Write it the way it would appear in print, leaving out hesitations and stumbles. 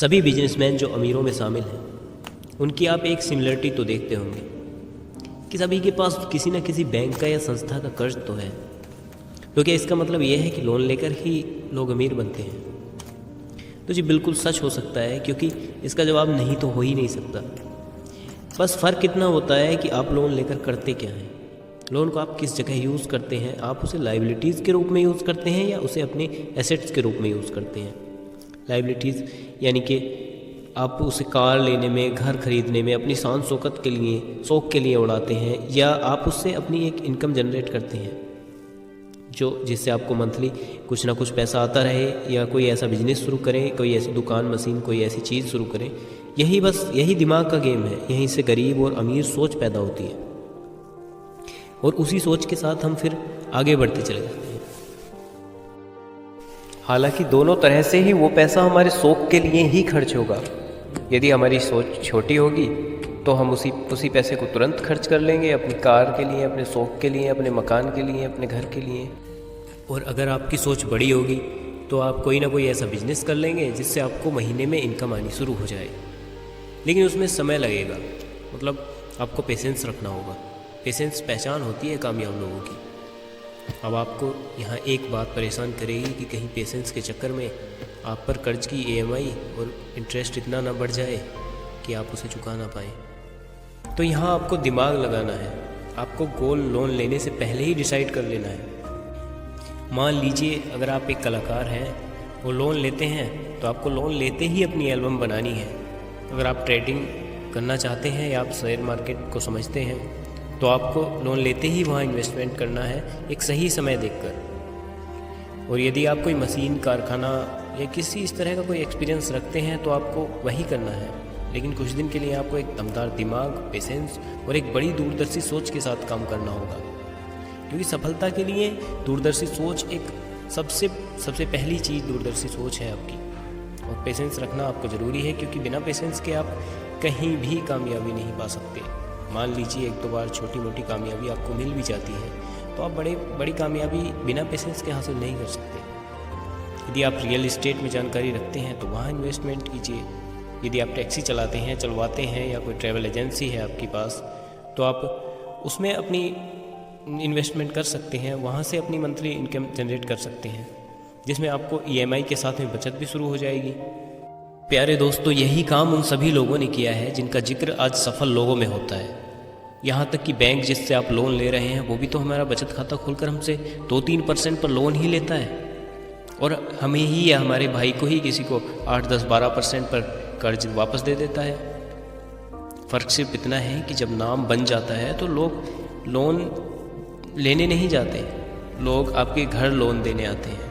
सभी बिजनेसमैन जो अमीरों में शामिल हैं उनकी आप एक सिमिलरिटी तो देखते होंगे कि सभी के पास किसी न किसी बैंक का या संस्था का कर्ज तो है। तो क्या इसका मतलब ये है कि लोन लेकर ही लोग अमीर बनते हैं? तो जी बिल्कुल सच हो सकता है, क्योंकि इसका जवाब नहीं तो हो ही नहीं सकता। बस फ़र्क इतना होता है कि आप लोन लेकर करते क्या हैं। लोन को आप किस जगह यूज़ करते हैं? आप उसे लाइबिलिटीज़ के रूप में यूज़ करते हैं या उसे अपने एसेट्स के रूप में यूज़ करते हैं? लाइबिलिटीज़ यानी कि आप उसे कार लेने में, घर खरीदने में, अपनी शान शौकत के लिए, शौक़ के लिए उड़ाते हैं, या आप उससे अपनी एक इनकम जनरेट करते हैं जिससे आपको मंथली कुछ ना कुछ पैसा आता रहे, या कोई ऐसा बिजनेस शुरू करें, कोई ऐसी दुकान, मशीन, कोई ऐसी चीज़ शुरू करें। यही दिमाग का गेम है। यहीं से गरीब और अमीर सोच पैदा होती है और उसी सोच के साथ हम फिर आगे बढ़ते चले जाते हैं। हालांकि दोनों तरह से ही वो पैसा हमारे शौक़ के लिए ही खर्च होगा। यदि हमारी सोच छोटी होगी तो हम उसी पैसे को तुरंत खर्च कर लेंगे अपनी कार के लिए, अपने शौक़ के लिए, अपने मकान के लिए, अपने घर के लिए। और अगर आपकी सोच बड़ी होगी तो आप कोई ना कोई ऐसा बिजनेस कर लेंगे जिससे आपको महीने में इनकम आनी शुरू हो जाए। लेकिन उसमें समय लगेगा, मतलब आपको पेशेंस रखना होगा। पेशेंस पहचान होती है कामयाब लोगों की। अब आपको यहाँ एक बात परेशान करेगी कि कहीं पेशेंस के चक्कर में आप पर कर्ज की EMI और इंटरेस्ट इतना ना बढ़ जाए कि आप उसे चुका ना पाएँ। तो यहाँ आपको दिमाग लगाना है। आपको गोल्ड लोन लेने से पहले ही डिसाइड कर लेना है। मान लीजिए अगर आप एक कलाकार हैं, वो लोन लेते हैं तो आपको लोन लेते ही अपनी एल्बम बनानी है। अगर आप ट्रेडिंग करना चाहते हैं या आप शेयर मार्केट को समझते हैं तो आपको लोन लेते ही वहाँ इन्वेस्टमेंट करना है, एक सही समय देखकर। और यदि आप कोई मशीन, कारखाना या किसी इस तरह का कोई एक्सपीरियंस रखते हैं तो आपको वही करना है। लेकिन कुछ दिन के लिए आपको एक दमदार दिमाग, पेशेंस और एक बड़ी दूरदर्शी सोच के साथ काम करना होगा, क्योंकि सफलता के लिए दूरदर्शी सोच एक सबसे पहली चीज़ दूरदर्शी सोच है आपकी। और पेशेंस रखना आपको ज़रूरी है, क्योंकि बिना पेशेंस के आप कहीं भी कामयाबी नहीं पा सकते। मान लीजिए एक दो बार छोटी मोटी कामयाबी आपको मिल भी जाती है तो आप बड़ी कामयाबी बिना पेशेंस के हासिल नहीं कर सकते। यदि आप रियल इस्टेट में जानकारी रखते हैं तो वहाँ इन्वेस्टमेंट कीजिए। यदि आप टैक्सी चलवाते हैं या कोई ट्रैवल एजेंसी है आपके पास, तो आप उसमें अपनी इन्वेस्टमेंट कर सकते हैं। वहाँ से अपनी मंथली इनकम जनरेट कर सकते हैं, जिसमें आपको EMI के साथ में बचत भी शुरू हो जाएगी। प्यारे दोस्तों, यही काम उन सभी लोगों ने किया है जिनका जिक्र आज सफल लोगों में होता है। यहाँ तक कि बैंक जिससे आप लोन ले रहे हैं वो भी तो हमारा बचत खाता खोलकर हमसे 2-3% पर लोन ही लेता है, और हमें ही या हमारे भाई को ही किसी को 8-10-12% पर कर्ज वापस दे देता है। फ़र्क सिर्फ इतना है कि जब नाम बन जाता है तो लोग लोन लेने नहीं जाते, लोग आपके घर लोन देने आते हैं।